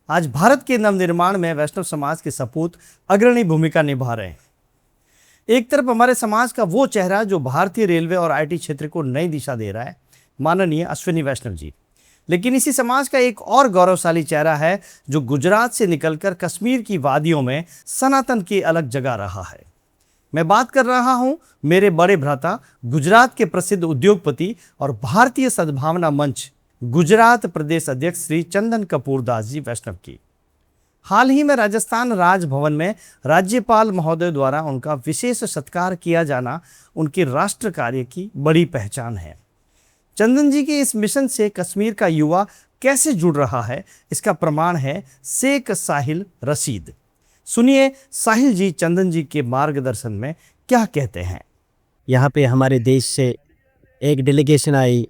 आज भारत के नवनिर्माण में वैष्णव समाज के सपूत अग्रणी भूमिका निभा रहे हैं। एक तरफ हमारे समाज का वो चेहरा जो भारतीय रेलवे और आईटी क्षेत्र को नई दिशा दे रहा है, माननीय अश्विनी वैष्णव जी। लेकिन इसी समाज का एक और गौरवशाली चेहरा है जो गुजरात से निकलकर कश्मीर की वादियों में सनातन की अलग जगह रहा है। मैं बात कर रहा हूं मेरे बड़े भ्राता, गुजरात के प्रसिद्ध उद्योगपति और भारतीय सद्भावना मंच गुजरात प्रदेश अध्यक्ष श्री चंदन कपूर दास जी वैष्णव की। हाल ही में राजस्थान राजभवन में राज्यपाल महोदय द्वारा उनका विशेष सत्कार किया जाना उनके राष्ट्र कार्य की बड़ी पहचान है। चंदन जी के इस मिशन से कश्मीर का युवा कैसे जुड़ रहा है, इसका प्रमाण है शेख साहिल रशीद। सुनिए साहिल जी चंदन जी के मार्गदर्शन में क्या कहते हैं। यहाँ पे हमारे देश से एक डेलीगेशन आई।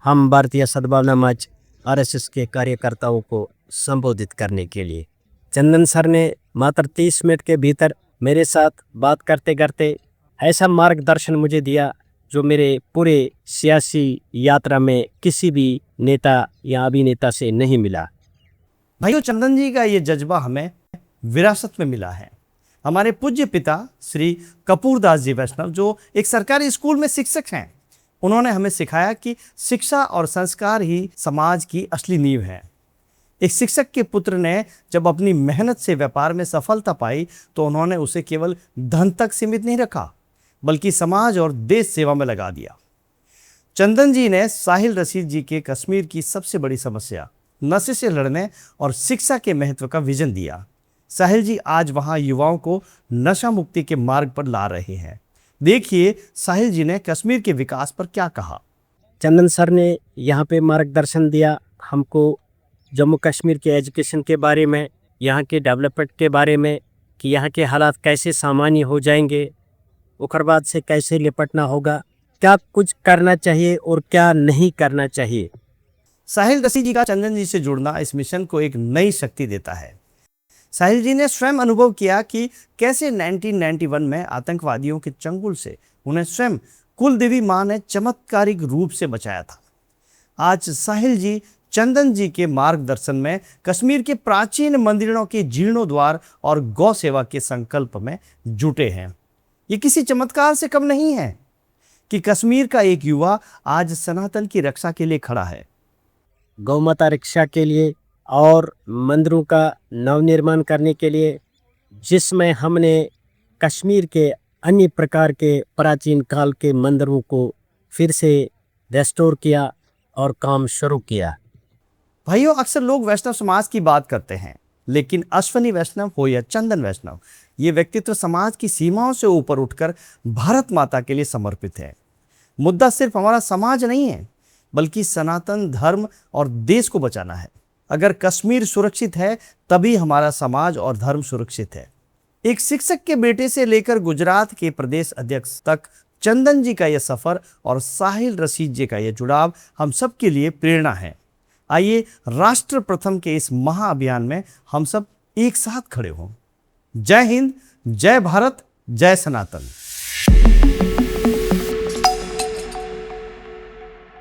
हम भारतीय सद्भावना मंच आरएसएस के कार्यकर्ताओं को संबोधित करने के लिए चंदन सर ने मात्र 30 मिनट के भीतर मेरे साथ बात करते करते ऐसा मार्गदर्शन मुझे दिया जो मेरे पूरे सियासी यात्रा में किसी भी नेता या अभिनेता से नहीं मिला। भाइयों, चंदन जी का ये जज्बा हमें विरासत में मिला है। हमारे पूज्य पिता श्री कपूर दास जी वैष्णव जो एक सरकारी स्कूल में शिक्षक हैं, उन्होंने हमें सिखाया कि शिक्षा और संस्कार ही समाज की असली नींव है। एक शिक्षक के पुत्र ने जब अपनी मेहनत से व्यापार में सफलता पाई तो उन्होंने उसे केवल धन तक सीमित नहीं रखा, बल्कि समाज और देश सेवा में लगा दिया। चंदन जी ने साहिल रशीद जी के कश्मीर की सबसे बड़ी समस्या नशे से लड़ने और शिक्षा के महत्व का विजन दिया। साहिल जी आज वहां युवाओं को नशा मुक्ति के मार्ग पर ला रहे हैं। देखिए साहिल जी ने कश्मीर के विकास पर क्या कहा। चंदन सर ने यहाँ पे मार्गदर्शन दिया हमको जम्मू कश्मीर के एजुकेशन के बारे में, यहाँ के डेवलपमेंट के बारे में कि यहाँ के हालात कैसे सामान्य हो जाएंगे, उग्रवाद से कैसे निपटना होगा, क्या कुछ करना चाहिए और क्या नहीं करना चाहिए। साहिल रशीद जी का चंदन जी से जुड़ना इस मिशन को एक नई शक्ति देता है। साहिल जी ने स्वयं अनुभव किया कि कैसे 1991 में आतंकवादियों के चंगुल से उन्हें स्वयं कुलदेवी मां ने चमत्कारिक रूप से बचाया था। आज साहिल जी चंदन जी के मार्गदर्शन में कश्मीर के प्राचीन मंदिरों के जीर्णोद्वार और गौ सेवा के संकल्प में जुटे हैं। ये किसी चमत्कार से कम नहीं है कि कश्मीर का एक युवा आज सनातन की रक्षा के लिए खड़ा है। गौ माता रक्षा के लिए और मंदिरों का नवनिर्माण करने के लिए, जिसमें हमने कश्मीर के अन्य प्रकार के प्राचीन काल के मंदिरों को फिर से रेस्टोर किया और काम शुरू किया। भाइयों, अक्सर लोग वैष्णव समाज की बात करते हैं, लेकिन अश्विनी वैष्णव हो या चंदन वैष्णव, ये व्यक्तित्व समाज की सीमाओं से ऊपर उठकर भारत माता के लिए समर्पित है। मुद्दा सिर्फ हमारा समाज नहीं है, बल्कि सनातन धर्म और देश को बचाना है। अगर कश्मीर सुरक्षित है तभी हमारा समाज और धर्म सुरक्षित है। एक शिक्षक के बेटे से लेकर गुजरात के प्रदेश अध्यक्ष तक चंदन जी का यह सफर और साहिल रशीद जी का यह जुड़ाव हम सब के लिए प्रेरणा है। आइए राष्ट्र प्रथम के इस महाअभियान में हम सब एक साथ खड़े हों। जय हिंद, जय भारत, जय सनातन।